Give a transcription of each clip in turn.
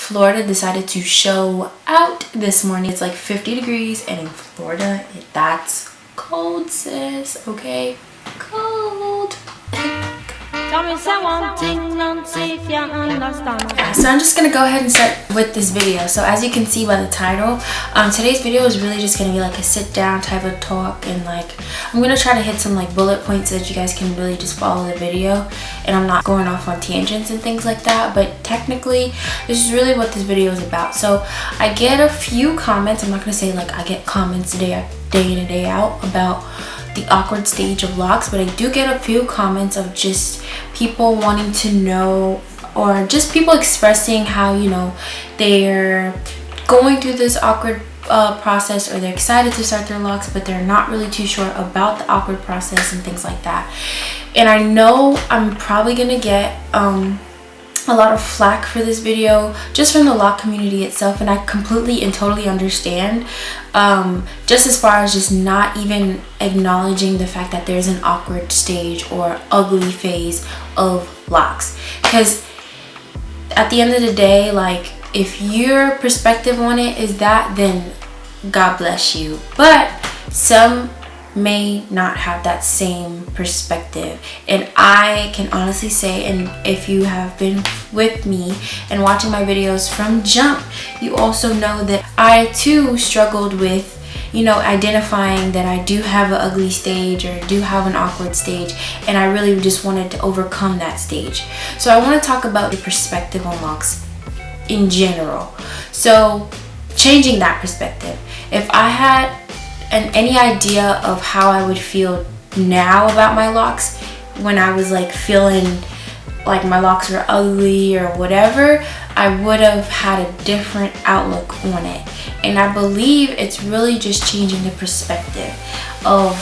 Florida decided to show out this morning. It's like 50 degrees, and in Florida, that's cold, sis, okay? Cold. So I'm just gonna go ahead and start with this video. So as you can see by the title, today's video is really just gonna be like a sit down type of talk, and like I'm gonna try to hit some like bullet points so that you guys can really just follow the video, and I'm not going off on tangents and things like that. But technically this is really what this video is about. So I get a few comments. I'm not gonna say like I get comments day in and day out about the awkward stage of Locs, but I do get a few comments of just people wanting to know, or just people expressing how, you know, they're going through this awkward process, or they're excited to start their Locs, but they're not really too sure about the awkward process and things like that. And I know I'm probably gonna get a lot of flack for this video just from the Loc community itself, and I completely and totally understand, just as far as just not even acknowledging the fact that there's an awkward stage or ugly phase of Locs. Because at the end of the day, like, if your perspective on it is that, then God bless you. But some may not have that same perspective, and I can honestly say, and if you have been with me and watching my videos from jump, you also know that I too struggled with, you know, identifying that I do have an ugly stage or do have an awkward stage, and I really just wanted to overcome that stage. So I want to talk about the perspective on Locs in general. So changing that perspective, if I had any idea of how I would feel now about my Locs when I was like feeling like my Locs were ugly or whatever, I would have had a different outlook on it. And I believe it's really just changing the perspective of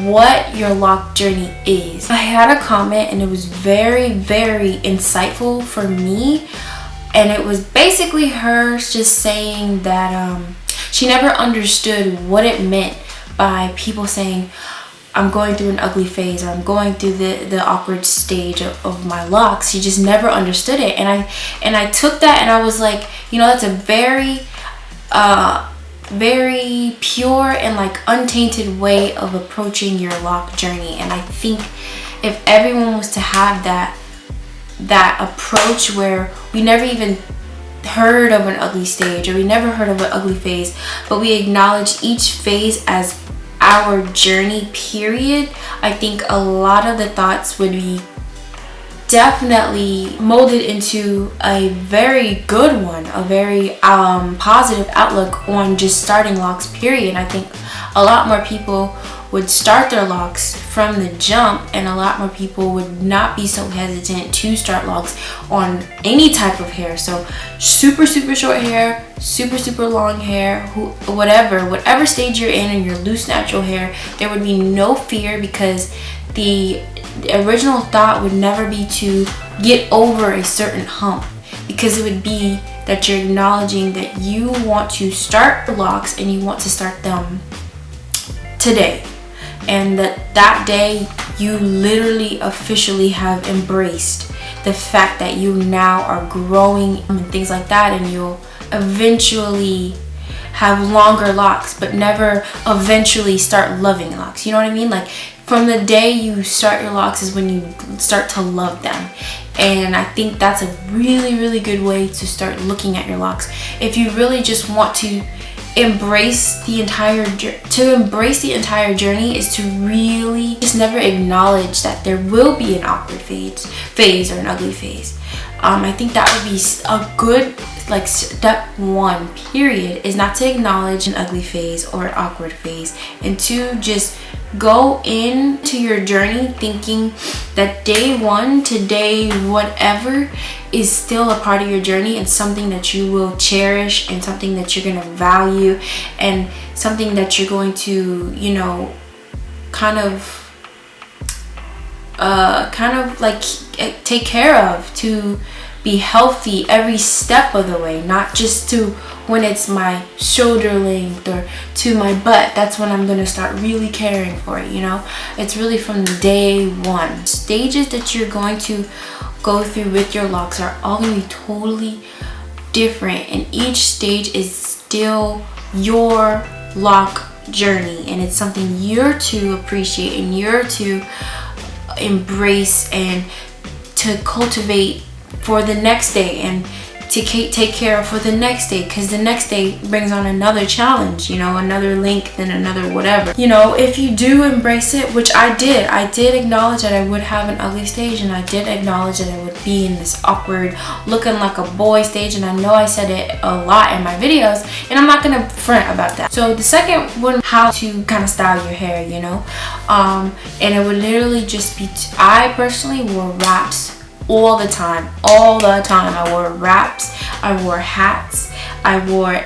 what your Loc journey is. I had a comment, and it was very, very insightful for me, and it was basically her just saying that she never understood what it meant by people saying, I'm going through an ugly phase, or I'm going through the awkward stage of my Locs. She just never understood it. And I took that, and I was like, you know, that's a very very pure and like untainted way of approaching your Loc journey. And I think if everyone was to have that approach, where we never even heard of an ugly stage, or we never heard of an ugly phase, but we acknowledge each phase as our journey period, I think a lot of the thoughts would be definitely molded into a very good one, a very positive outlook on just starting Locs period. I think a lot more people would start their Locs from the jump, and a lot more people would not be so hesitant to start Locs on any type of hair. So super short hair, super long hair, whatever stage you're in your loose natural hair, there would be no fear, because the original thought would never be to get over a certain hump, because it would be that you're acknowledging that you want to start Locs, and you want to start them today, and that day you literally officially have embraced the fact that you now are growing and things like that, and you'll eventually have longer Locs, but never eventually start loving Locs. You know what I mean? Like, from the day you start your Locs is when you start to love them. And I think that's a really good way to start looking at your Locs. If you really just want to embrace the entire journey, is to really just never acknowledge that there will be an awkward phase or an ugly phase. I think that would be a good, like, step one period, is not to acknowledge an ugly phase or awkward phase, and to just go into your journey thinking that day one to day whatever is still a part of your journey, and something that you will cherish, and something that you're going to value, and something that you're going to, you know, kind of like take care of, to be healthy every step of the way, not just to when it's my shoulder length or to my butt. That's when I'm going to start really caring for it, you know. It's really from day one. Stages that you're going to go through with your Locs are all going to be totally different, and each stage is still your lock journey, and it's something you're to appreciate and you're to embrace and to cultivate for the next day, and to take care of for the next day, because the next day brings on another challenge, you know, another link and another whatever. You know, if you do embrace it, which I did acknowledge that I would have an ugly stage, and I did acknowledge that I would be in this awkward looking like a boy stage, and I know I said it a lot in my videos, and I'm not gonna front about that. So the second one, how to kind of style your hair, you know, and it would literally just be I personally wore wraps all the time. I wore wraps, I wore hats, I wore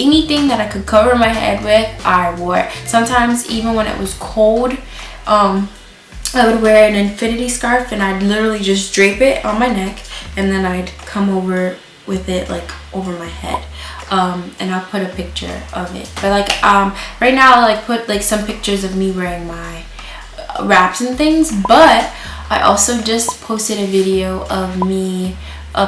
anything that I could cover my head with. I wore, sometimes even when it was cold, I would wear an infinity scarf, and I'd literally just drape it on my neck, and then I'd come over with it like over my head. And I'll put a picture of it, but like right now I'll like put like some pictures of me wearing my wraps and things. But I also just posted a video of me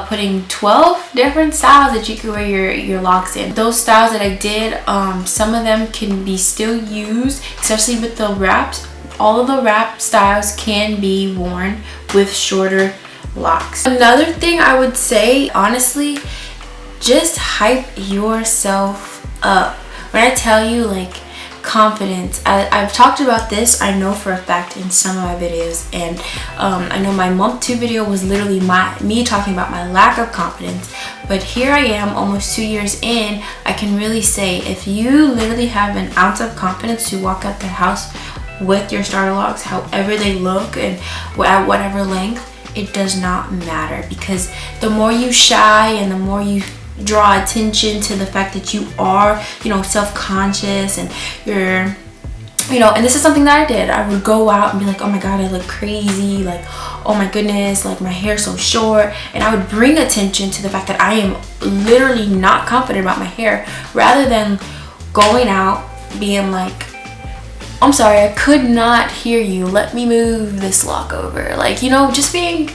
putting 12 different styles that you can wear your locks in. Those styles that I did, some of them can be still used, especially with the wraps. All of the wrap styles can be worn with shorter locks. Another thing I would say, honestly, just hype yourself up. When I tell you, like, confidence, I've talked about this, I know for a fact, in some of my videos, and I know my month 2 video was literally me talking about my lack of confidence. But here I am almost 2 years in, I can really say, if you literally have an ounce of confidence to walk out the house with your starter locks, however they look and at whatever length, it does not matter. Because the more you shy and the more you draw attention to the fact that you are, you know, self-conscious, and you're, you know, and this is something that I did. I would go out and be like, oh my god, I look crazy, like, oh my goodness, like my hair's so short, and I would bring attention to the fact that I am literally not confident about my hair, rather than going out being like, I'm sorry, I could not hear you, let me move this lock over. Like, you know, just being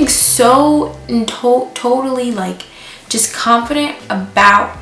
so totally like just confident about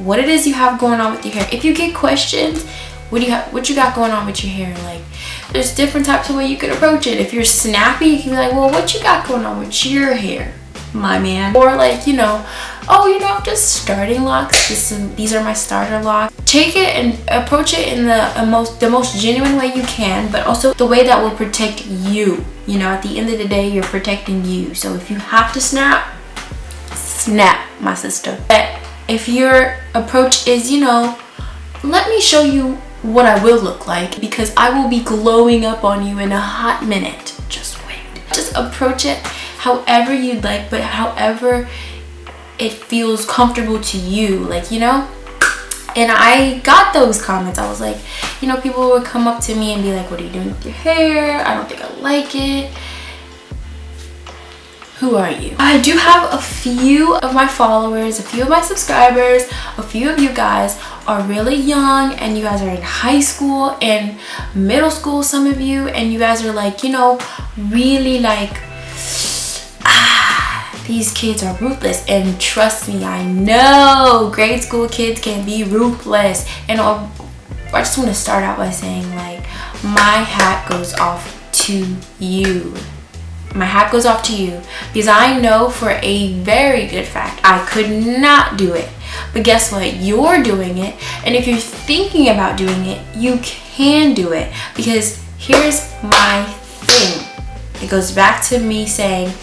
what it is you have going on with your hair. If you get questions, what you got going on with your hair, like, there's different types of way you could approach it. If you're snappy, you can be like, well, what you got going on with your hair, my man? Or like, you know, oh, you know, I'm just starting locks, these are my starter locks. Take it and approach it in the most genuine way you can, but also the way that will protect you. You know, at the end of the day, you're protecting you. So if you have to snap, my sister. But if your approach is, you know, let me show you what I will look like, because I will be glowing up on you in a hot minute, just wait. Just approach it however you'd like, but however it feels comfortable to you, like, you know. And I got those comments. I was like, you know, people would come up to me and be like, what are you doing with your hair? I don't think I like it. Who are you? I do have a few of my followers, a few of my subscribers, a few of you guys are really young, and you guys are in high school and middle school, some of you, and you guys are like, you know, really like, these kids are ruthless. And trust me, I know grade school kids can be ruthless. And I just want to start out by saying, like, my hat goes off to you. My hat goes off to you, because I know for a very good fact I could not do it. But guess what? You're doing it, and if you're thinking about doing it, you can do it. Because here's my thing. It goes back to me saying,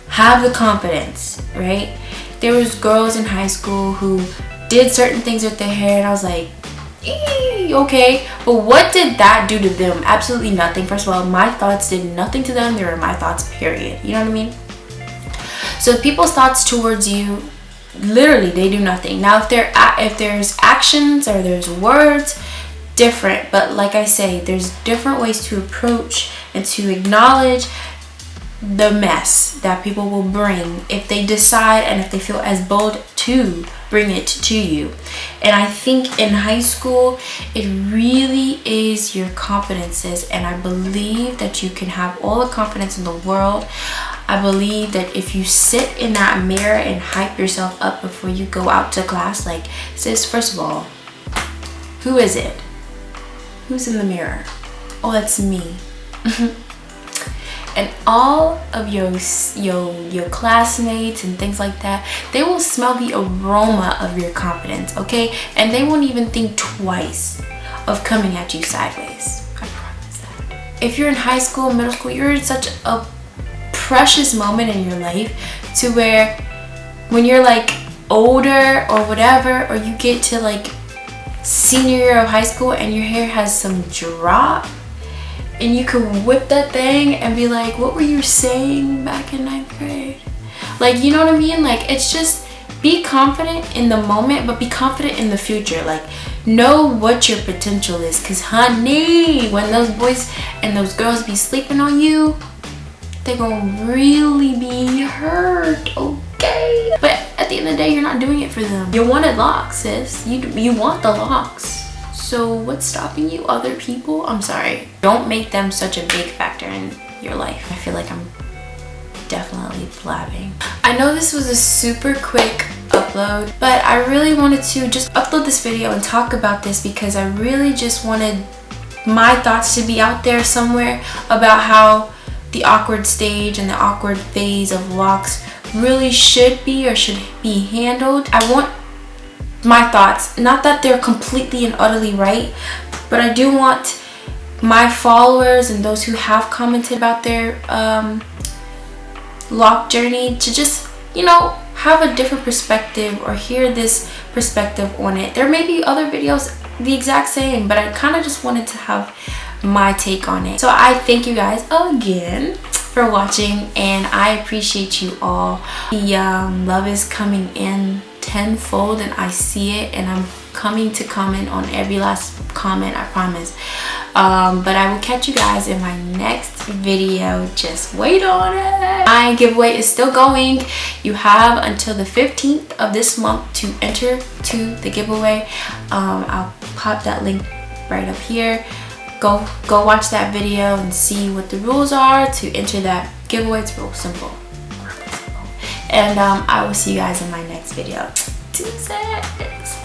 have the confidence, right? There was girls in high school who did certain things with their hair, and I was like, okay, but what did that do to them? Absolutely nothing. First of all, my thoughts did nothing to them. They were my thoughts, period. You know what I mean? So people's thoughts towards you, literally, they do nothing. Now, if there's actions or there's words, different. But like I say, there's different ways to approach and to acknowledge the mess that people will bring if they decide and if they feel as bold to bring it to you. And I think in high school, it really is your confidences, and I believe that you can have all the confidence in the world. I believe that if you sit in that mirror and hype yourself up before you go out to class, like, sis, first of all, who is it? Who's in the mirror? Oh, that's me. And all of your classmates and things like that, they will smell the aroma of your confidence, okay? And they won't even think twice of coming at you sideways. I promise that. If you're in high school, middle school, you're in such a precious moment in your life to where when you're like older or whatever, or you get to like senior year of high school and your hair has some drop, and you could whip that thing and be like, what were you saying back in 9th grade? Like, you know what I mean? Like, it's just, be confident in the moment, but be confident in the future. Like, know what your potential is. Because, honey, when those boys and those girls be sleeping on you, they're gonna really be hurt, okay? But at the end of the day, you're not doing it for them. You wanted locks, sis. You want the locks. So what's stopping you? Other people? I'm sorry. Don't make them such a big factor in your life. I feel like I'm definitely blabbing. I know this was a super quick upload, but I really wanted to just upload this video and talk about this because I really just wanted my thoughts to be out there somewhere about how the awkward stage and the awkward phase of locks really should be or should be handled. I want my thoughts, not that they're completely and utterly right, but I do want my followers and those who have commented about their lock journey to just, you know, have a different perspective or hear this perspective on it. There may be other videos the exact same, but I kind of just wanted to have my take on it. So I thank you guys again for watching, and I appreciate you all. The love is coming in tenfold, and I see it, and I'm coming to comment on every last comment, I promise. But I will catch you guys in my next video. Just wait on it. My giveaway is still going. You have until the 15th of this month to enter to the giveaway. I'll pop that link right up here. Go watch that video and see what the rules are to enter that giveaway. It's real simple. And I will see you guys in my next video. Deuces.